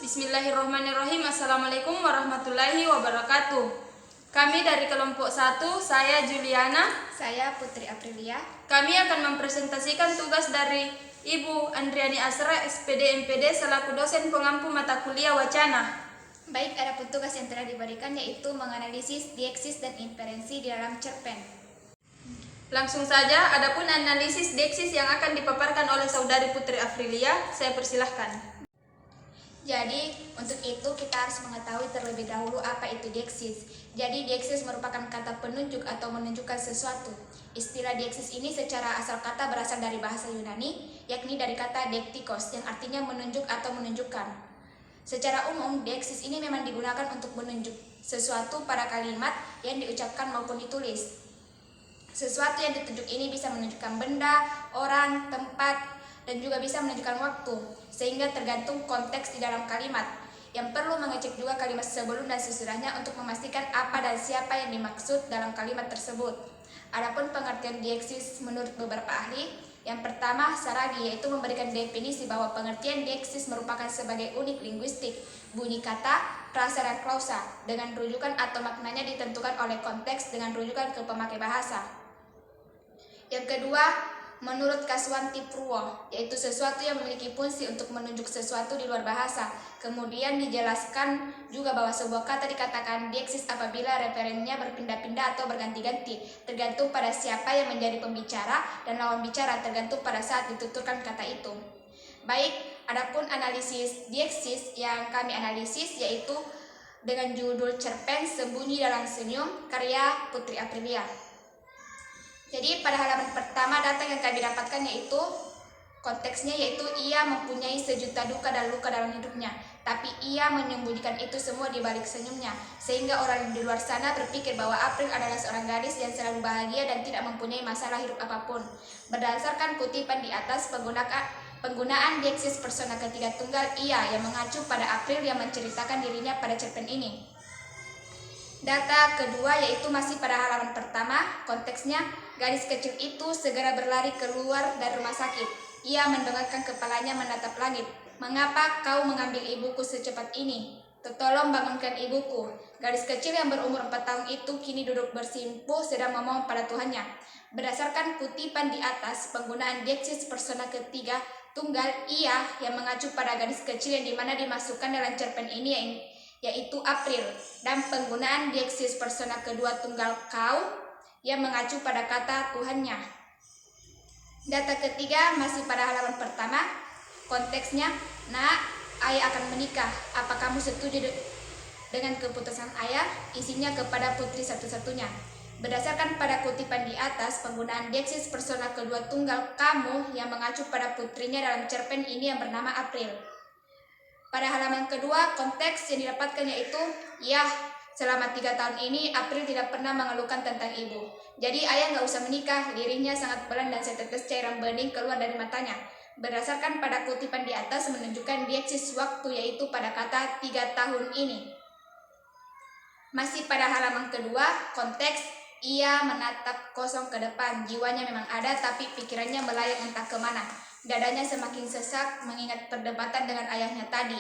Bismillahirrahmanirrahim. Assalamualaikum warahmatullahi wabarakatuh. Kami dari kelompok 1, saya Juliana. Saya Putri Aprilia. Kami akan mempresentasikan tugas dari Ibu Andriani Asra, SPD MPD, selaku dosen pengampu mata kuliah wacana. Baik, ada tugas yang telah diberikan, yaitu menganalisis dieksis dan inferensi di dalam cerpen. Langsung saja, adapun analisis dieksis yang akan dipaparkan oleh saudari Putri Aprilia, saya persilahkan. Jadi, untuk itu kita harus mengetahui terlebih dahulu apa itu dieksis. Jadi, dieksis merupakan kata penunjuk atau menunjukkan sesuatu. Istilah dieksis ini secara asal kata berasal dari bahasa Yunani, yakni dari kata dektikos, yang artinya menunjuk atau menunjukkan. Secara umum, dieksis ini memang digunakan untuk menunjuk sesuatu pada kalimat yang diucapkan maupun ditulis. Sesuatu yang ditunjuk ini bisa menunjukkan benda, orang, tempat, dan juga bisa menunjukkan waktu, sehingga tergantung konteks di dalam kalimat. Yang perlu mengecek juga kalimat sebelum dan sesudahnya untuk memastikan apa dan siapa yang dimaksud dalam kalimat tersebut. Adapun pengertian dieksis menurut beberapa ahli, yang pertama Saragi, yaitu memberikan definisi bahwa pengertian dieksis merupakan sebagai unik linguistik, bunyi kata, frasa, dan klausa, dengan rujukan atau maknanya ditentukan oleh konteks dengan rujukan ke pemakai bahasa. Yang kedua, menurut Kaswanti Purwo, yaitu sesuatu yang memiliki fungsi untuk menunjuk sesuatu di luar bahasa. Kemudian dijelaskan juga bahwa sebuah kata dikatakan dieksis apabila referennya berpindah-pindah atau berganti-ganti, tergantung pada siapa yang menjadi pembicara dan lawan bicara, tergantung pada saat dituturkan kata itu. Baik, adapun analisis dieksis yang kami analisis yaitu dengan judul cerpen Sembunyi Dalam Senyum, karya Putri Aprilia. Jadi pada halaman pertama data yang kami dapatkan yaitu konteksnya, yaitu ia mempunyai sejuta duka dan luka dalam hidupnya, tapi ia menyembunyikan itu semua di balik senyumnya, sehingga orang di luar sana berpikir bahwa April adalah seorang gadis yang selalu bahagia dan tidak mempunyai masalah hidup apapun. Berdasarkan kutipan di atas, penggunaan dieksis persona ketiga tunggal ia yang mengacu pada April yang menceritakan dirinya pada cerpen ini. Data kedua yaitu masih pada halaman pertama, konteksnya gadis kecil itu segera berlari keluar dari rumah sakit. Ia mendongakkan kepalanya menatap langit. "Mengapa kau mengambil ibuku secepat ini? Tolong bangunkan ibuku." Gadis kecil yang berumur 4 tahun itu kini duduk bersimpuh sedang memohon pada Tuhannya. Berdasarkan kutipan di atas, penggunaan dieksis persona ketiga tunggal ia yang mengacu pada gadis kecil yang dimana dimasukkan dalam cerpen ini yaitu April, dan penggunaan dieksis persona kedua tunggal kau yang mengacu pada kata Tuhannya. Data ketiga masih pada halaman pertama, konteksnya, "Nak, ayah akan menikah. Apa kamu setuju dengan keputusan ayah?" Isinya kepada putri satu-satunya. Berdasarkan pada kutipan di atas, penggunaan dieksis persona kedua tunggal kamu yang mengacu pada putrinya dalam cerpen ini yang bernama April. Pada halaman kedua, konteks yang didapatkan yaitu, "Ya, selama 3 tahun ini April tidak pernah mengeluhkan tentang ibu. Jadi ayah nggak usah menikah." Lirihnya sangat pelan dan setetes cairan bening keluar dari matanya. Berdasarkan pada kutipan di atas menunjukkan dieksis waktu yaitu pada kata 3 tahun ini. Masih pada halaman kedua, konteks ia menatap kosong ke depan. Jiwanya memang ada tapi pikirannya melayang entah kemana. Dadanya semakin sesak mengingat perdebatan dengan ayahnya tadi.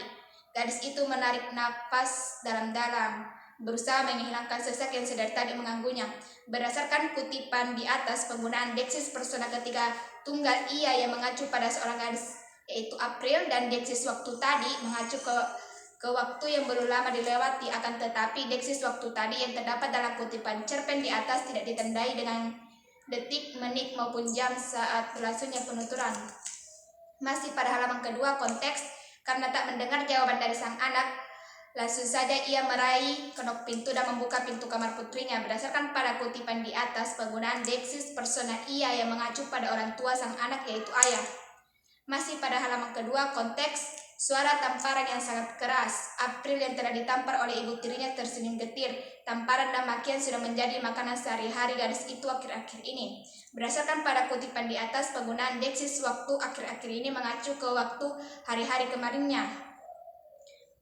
Gadis itu menarik napas dalam-dalam, berusaha menghilangkan sesak yang sedari tadi mengganggunya. Berdasarkan kutipan di atas, penggunaan dieksis persona ketiga tunggal ia yang mengacu pada seorang gadis yaitu April, dan dieksis waktu tadi mengacu ke waktu yang belum lama dilewati. Akan tetapi dieksis waktu tadi yang terdapat dalam kutipan cerpen di atas tidak ditandai dengan detik, menit maupun jam saat berlangsungnya penuturan. Masih pada halaman kedua, konteks, karena tak mendengar jawaban dari sang anak, langsung saja ia meraih kenok pintu dan membuka pintu kamar putrinya. Berdasarkan pada kutipan di atas, penggunaan dieksis persona ia yang mengacu pada orang tua sang anak yaitu ayah. Masih pada halaman kedua, konteks, suara tamparan yang sangat keras. April yang telah ditampar oleh ibu tirinya tersenyum getir. Tamparan dan makian sudah menjadi makanan sehari-hari gadis itu akhir-akhir ini. Berdasarkan pada kutipan di atas, penggunaan dieksis waktu akhir-akhir ini mengacu ke waktu hari-hari kemarinnya.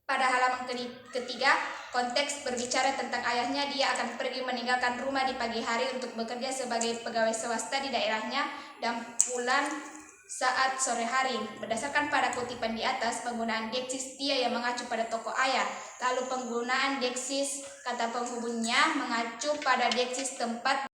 Pada halaman ketiga, konteks berbicara tentang ayahnya. Dia akan pergi meninggalkan rumah di pagi hari untuk bekerja sebagai pegawai swasta di daerahnya dan pulang saat sore hari. Berdasarkan pada kutipan di atas, penggunaan deksis dia yang mengacu pada tokoh ayat. Lalu penggunaan deksis kata penghubungnya mengacu pada deksis tempat.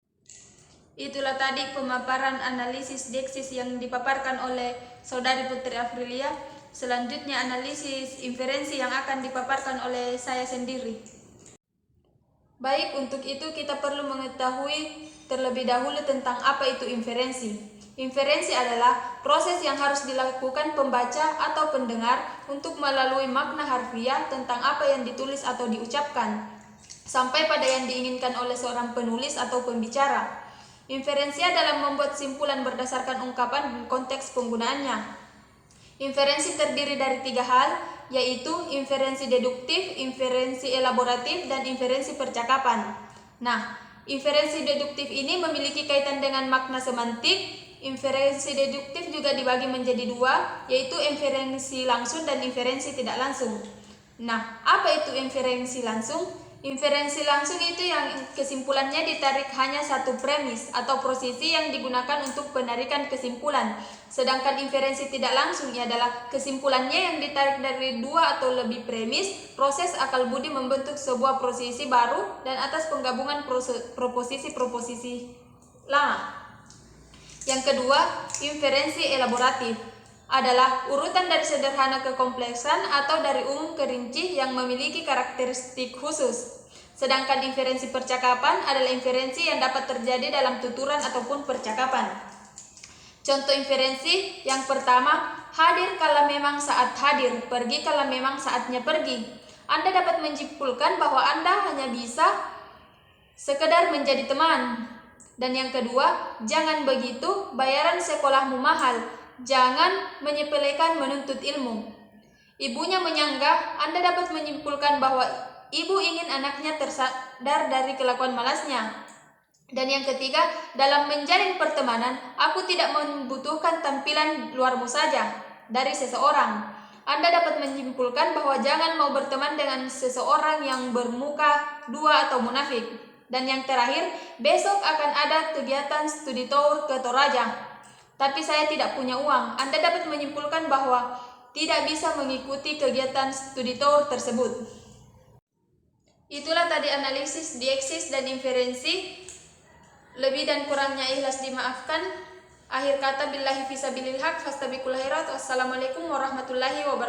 Itulah tadi pemaparan analisis deksis yang dipaparkan oleh Saudari Putri Afrilia. Selanjutnya analisis inferensi yang akan dipaparkan oleh saya sendiri. Baik, untuk itu kita perlu mengetahui terlebih dahulu tentang apa itu inferensi. Inferensi adalah proses yang harus dilakukan pembaca atau pendengar untuk melalui makna harfiah tentang apa yang ditulis atau diucapkan, sampai pada yang diinginkan oleh seorang penulis atau pembicara. Inferensi adalah membuat simpulan berdasarkan ungkapan dan konteks penggunaannya. Inferensi terdiri dari 3 hal, yaitu inferensi deduktif, inferensi elaboratif, dan inferensi percakapan. Nah, inferensi deduktif ini memiliki kaitan dengan makna semantik. Inferensi deduktif juga dibagi menjadi 2, yaitu inferensi langsung dan inferensi tidak langsung. Nah, apa itu inferensi langsung? Inferensi langsung itu yang kesimpulannya ditarik hanya satu premis atau posisi yang digunakan untuk penarikan kesimpulan. Sedangkan inferensi tidak langsung adalah kesimpulannya yang ditarik dari 2 atau lebih premis, proses akal budi membentuk sebuah posisi baru dan atas penggabungan proposisi-proposisi lama. Yang kedua, inferensi elaboratif adalah urutan dari sederhana ke kompleksan atau dari umum ke rinci yang memiliki karakteristik khusus. Sedangkan inferensi percakapan adalah inferensi yang dapat terjadi dalam tuturan ataupun percakapan. Contoh inferensi yang pertama, hadir kala memang saat hadir, pergi kala memang saatnya pergi. Anda dapat menyimpulkan bahwa Anda hanya bisa sekedar menjadi teman. Dan yang kedua, jangan begitu, bayaran sekolahmu mahal. Jangan menyepelekan menuntut ilmu. Ibunya menyanggah, Anda dapat menyimpulkan bahwa ibu ingin anaknya tersadar dari kelakuan malasnya. Dan yang ketiga, dalam menjalin pertemanan, aku tidak membutuhkan tampilan luarmu saja dari seseorang. Anda dapat menyimpulkan bahwa jangan mau berteman dengan seseorang yang bermuka 2 atau munafik. Dan yang terakhir, besok akan ada kegiatan studi tour ke Toraja, tapi saya tidak punya uang. Anda dapat menyimpulkan bahwa tidak bisa mengikuti kegiatan studi tour tersebut. Itulah tadi analisis deksis dan inferensi. Lebih dan kurangnya ikhlas dimaafkan. Akhir kata billahi fisabilil haq fastabiqul khairat. Wassalamualaikum warahmatullahi wabarakatuh.